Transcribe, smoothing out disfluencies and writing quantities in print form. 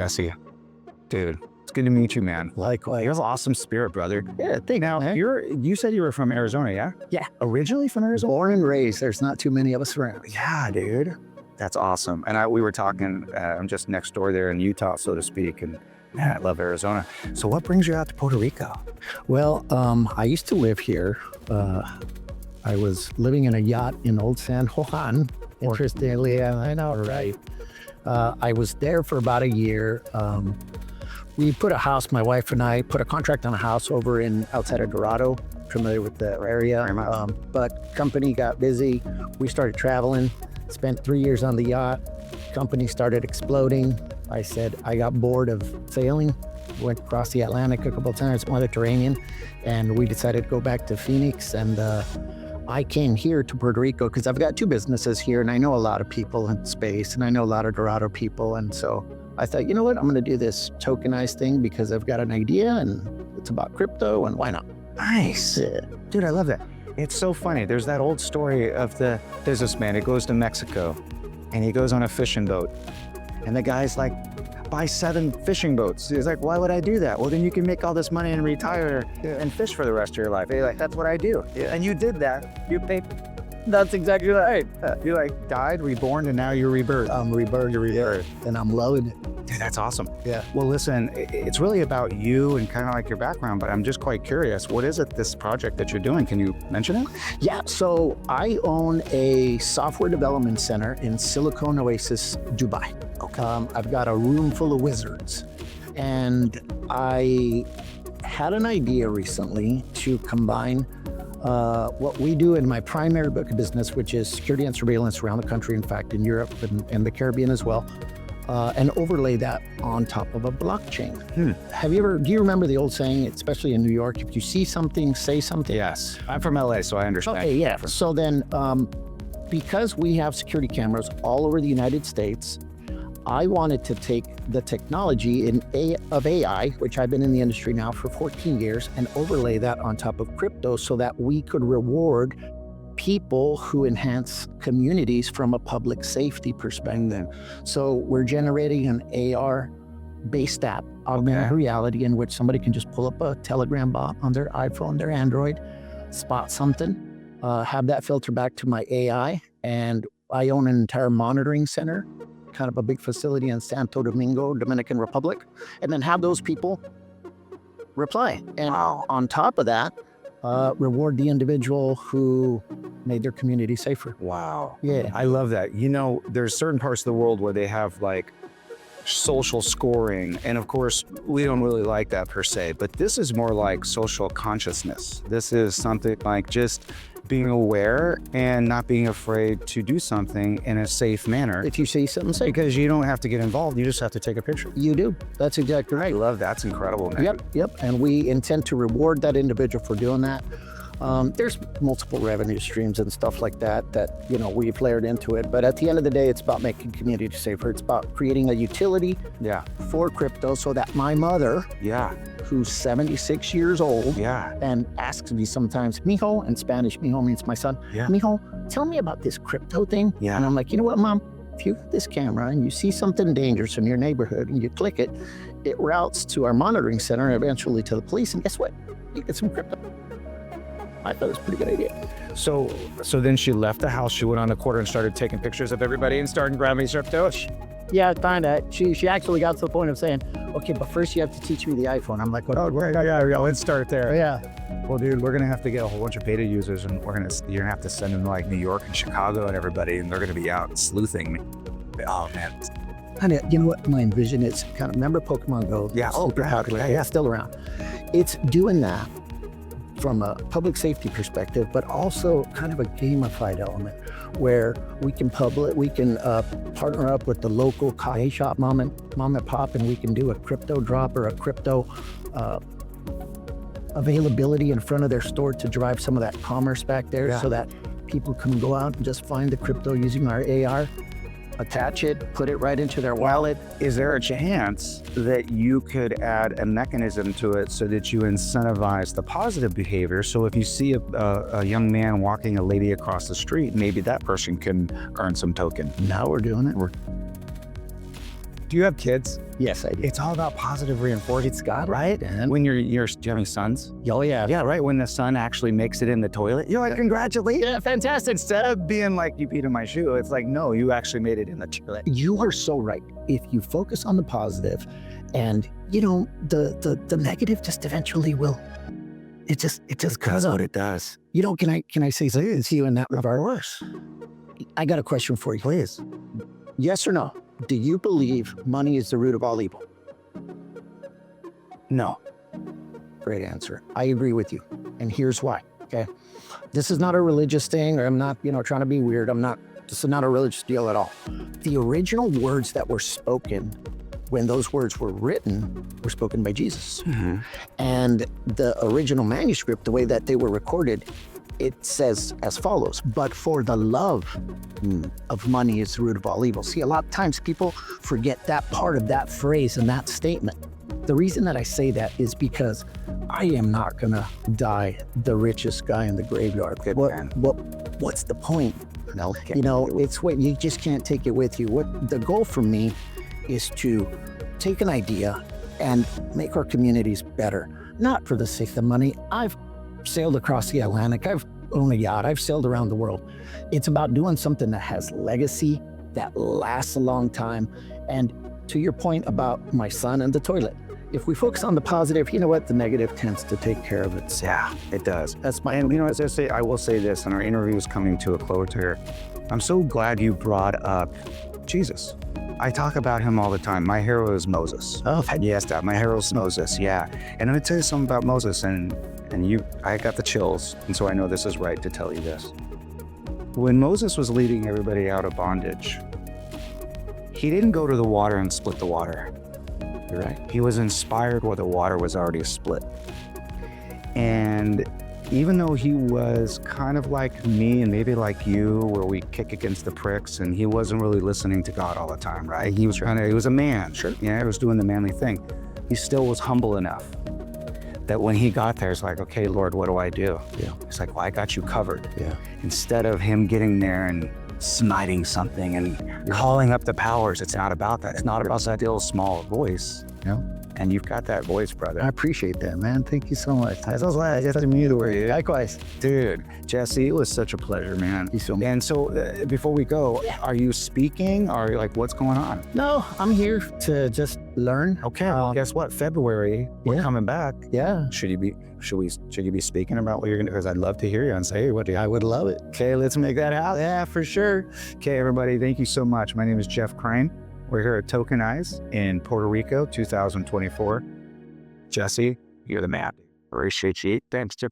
Jesse. Dude, it's good to meet you, man. Likewise. You have an awesome spirit, brother. Yeah, thank Now, you said you were from Arizona, yeah? Yeah. Originally from Arizona? Born and raised. There's not too many of us around. Yeah, dude. That's awesome. And we were talking, I'm just next door there in Utah, so to speak, and man, I love Arizona. So what brings you out to Puerto Rico? Well, I used to live here. I was living in a yacht in Old San Juan. Interestingly, I know, right? I was there for about a year. We put a house, my wife and I put a contract on a house over outside of Dorado, familiar with the area. But company got busy. We started traveling, spent 3 years on the yacht. Company started exploding. I said, I got bored of sailing, went across the Atlantic a couple of times, Mediterranean, and we decided to go back to Phoenix. And I came here to Puerto Rico because I've got 2 businesses here, and I know a lot of people in space, and I know a lot of Dorado people. And so I thought, you know what, I'm going to do this Tokenize thing because I've got an idea, and it's about crypto, and why not? Nice. Yeah. Dude, I love that. It's so funny. There's that old story of there's this man, he goes to Mexico, and he goes on a fishing boat. And the guy's like, buy 7 fishing boats. He's like, why would I do that? Well, then you can make all this money and retire and fish for the rest of your life. He's like, that's what I do. And you did that. You paid. That's exactly right. You like died, reborn, and now you're rebirth. I'm rebirth, and I'm loving it. Dude, that's awesome. Yeah. Well, listen, it's really about you and kind of like your background, but I'm just quite curious. What is it, this project that you're doing? Can you mention it? Yeah, so I own a software development center in Silicon Oasis, Dubai. Okay. I've got a room full of wizards. And I had an idea recently to combine what we do in my primary book of business, which is security and surveillance around the country, in fact, in Europe and the Caribbean as well, and overlay that on top of a blockchain. Do you remember the old saying, especially in New York, if you see something, say something? Yes. I'm from LA, so I understand. Okay, yeah. So then, because we have security cameras all over the United States, I wanted to take the technology of AI, which I've been in the industry now for 14 years, and overlay that on top of crypto so that we could reward people who enhance communities from a public safety perspective. So we're generating an AR-based app, augmented reality, in which somebody can just pull up a Telegram bot on their iPhone, their Android, spot something, have that filter back to my AI, and I own an entire monitoring center, kind of a big facility in Santo Domingo, Dominican Republic, and then have those people reply. And on top of that, reward the individual who made their community safer. Wow. Yeah. I love that. You know, there's certain parts of the world where they have like social scoring. And of course, we don't really like that per se, but this is more like social consciousness. This is something like just being aware and not being afraid to do something in a safe manner. If you see something, say. Because you don't have to get involved, you just have to take a picture. You do. That's exactly right. I love that. That's incredible, man. Yep. And we intend to reward that individual for doing that. There's multiple revenue streams and stuff like that we've layered into it. But at the end of the day, it's about making community safer. It's about creating a utility for crypto so that my mother, who's 76 years old, and asks me sometimes, mijo, in Spanish, mijo means my son, mijo, tell me about this crypto thing. And I'm like, you know what, Mom? If you have this camera and you see something dangerous in your neighborhood and you click it, it routes to our monitoring center and eventually to the police. And guess what? You get some crypto. I thought it was a pretty good idea. So then she left the house, she went on the quarter and started taking pictures of everybody and started grabbing crypto? Yeah, kinda. She actually got to the point of saying, okay, but first you have to teach me the iPhone. I'm like, oh, great, yeah, let's start there. Yeah. Well, dude, we're gonna have to get a whole bunch of beta users, and you're gonna have to send them to like New York and Chicago and everybody, and they're gonna be out sleuthing me. Oh man. Honey, you know what my envision is? Kind of remember Pokemon Go? Yeah. Super popular. Yeah, still around. It's doing that from a public safety perspective, but also kind of a gamified element where we can partner up with the local coffee shop mom and pop, and we can do a crypto drop or a crypto availability in front of their store to drive some of that commerce back there so that people can go out and just find the crypto using our AR, attach it, put it right into their wallet. Is there a chance that you could add a mechanism to it so that you incentivize the positive behavior? So if you see a young man walking a lady across the street, maybe that person can earn some token. Now we're doing it. Do you have kids? Yes, I do. It's all about positive reinforcement. It's got it. Right? And When you're having sons? oh yeah. Yeah, right. When the son actually makes it in the toilet, you're like, congratulations. Yeah, fantastic. Instead of being like, you peed in my shoe, it's like, no, you actually made it in the toilet. You are so right. If you focus on the positive, and the negative just eventually will. It just comes out. It does. Can I say something to you in that regard? Of course. I got a question for you. Please. Yes or no? Do you believe money is the root of all evil? No. Great answer. I agree with you. And here's why. Okay. This is not a religious thing, or I'm not, trying to be weird. This is not a religious deal at all. The original words that were spoken when those words were written were spoken by Jesus. Mm-hmm. And the original manuscript, the way that they were recorded, it says as follows: but for the love of money is the root of all evil. See, a lot of times people forget that part of that phrase and that statement. The reason that I say that is because I am not gonna die the richest guy in the graveyard. What's the point? No. It's what you just can't take it with you. What the goal for me is to take an idea and make our communities better, not for the sake of money. I've sailed across the Atlantic. I've owned a yacht. I've sailed around the world. It's about doing something that has legacy, that lasts a long time. And to your point about my son and the toilet, if we focus on the positive, you know what? The negative tends to take care of it. Yeah, it does. That's my. And as I say, I will say this, and our interview is coming to a close here. I'm so glad you brought up Jesus. I talk about him all the time. My hero is Moses. Oh, yes, Dad. My hero is Moses. Yeah. And I'm gonna tell you something about Moses, and I got the chills, and so I know this is right to tell you this. When Moses was leading everybody out of bondage, he didn't go to the water and split the water. you're right. He was inspired where the water was already split. And even though he was kind of like me and maybe like you, where we kick against the pricks, and he wasn't really listening to God all the time, right? He was he was a man, sure. Yeah, he was doing the manly thing. He still was humble enough that when he got there, it's like, okay, Lord, what do I do? Yeah. It's like, well, I got you covered. Yeah. Instead of him getting there and smiting something and calling up the powers, it's not about that. It's not about that little small voice. Yeah. And you've got that voice, brother. I appreciate that, man. Thank you so much. That's so glad. That's me the way. Likewise. Dude, Jesse, it was such a pleasure, man. You so much. And so before we go, are you speaking? Or like, what's going on? No, I'm here to just learn. Okay. Well, guess what? February, we're coming back. Yeah. Should you be speaking about what you're gonna? Because I'd love to hear you and say, hey, what do you? I would love it. Okay, let's make that happen. Yeah, for sure. Okay, everybody, thank you so much. My name is Jeff Crane. We're here at Tokenize in Puerto Rico, 2024. Jesse, you're the man. Appreciate you. Thanks, Jeff.